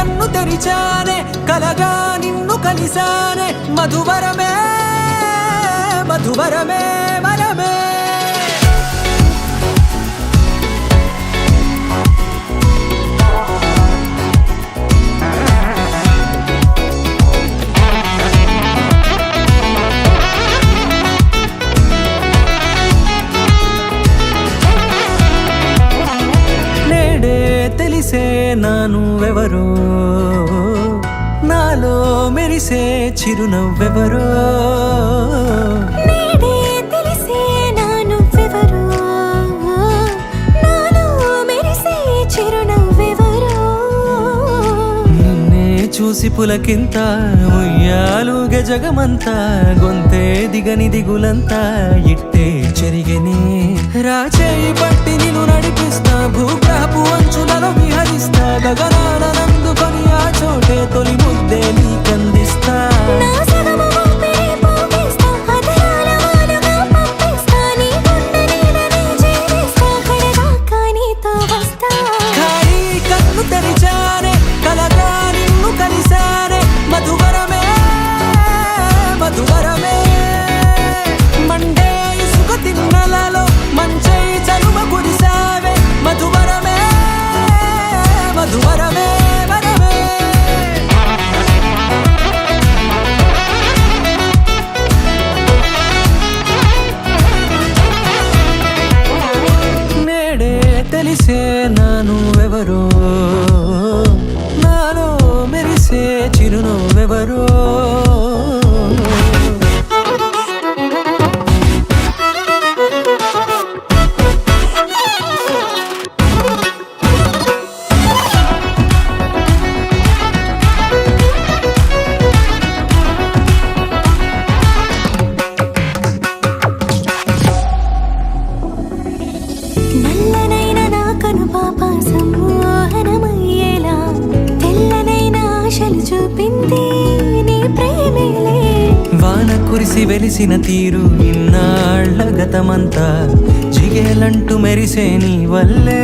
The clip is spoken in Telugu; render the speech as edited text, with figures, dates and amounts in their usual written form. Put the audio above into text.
కన్ను తెరిచానే కలగా నిన్ను కలిసానే మధువరమే మధువరమే వరమే తెలిసే నానువెవరో నాలో మెరిసే చిరునవ్వెవరో నేడే తెలిసే నానువెవరో నాలో మెరిసే చిరునవ్వెవరో నిన్నే చూసి పులకింత ఉయ్యాలుగే జగమంతా గొంతే దిగని దిగులంతా ఇట్టే చెరిగెనే రాచేయి పట్టి నిన్ను నడిపిస్తా భూగ్రహపు అంచులలో విహరిస్తా గగనాల నందుకొని ఆ చోటే తొలి ముద్దే నీకందిస్తా నా సగము ఊపిరి పోగిస్తా అదరాల వానగా పంపిస్తా నీ గుండె నీడనే చేరిస్తా కడదాకా నీతో వస్తా ఖాళీ కన్ను తెరిచానే కలగా నిన్ను కలిసానే మధువరమే మధువరమే మండే ఇసుక తిన్నలలో మంచై చలువ కురిసావే మధువరమే మధువరమే వరమే నేడే తెలిసే నానువెవరో నాలో మెరిసే చిరునవ్వెవరో నల్లనైన నా కనుపాప సమ్మోహనమయ్యేలా తెల్లనైన ఆశలు చూపింది నీ ప్రేమేలే వాన కురిసి వెలిసిన తీరు ఇన్నాళ్ల గతమంతా జిగేలంటూ మెరిసే నీ వల్లే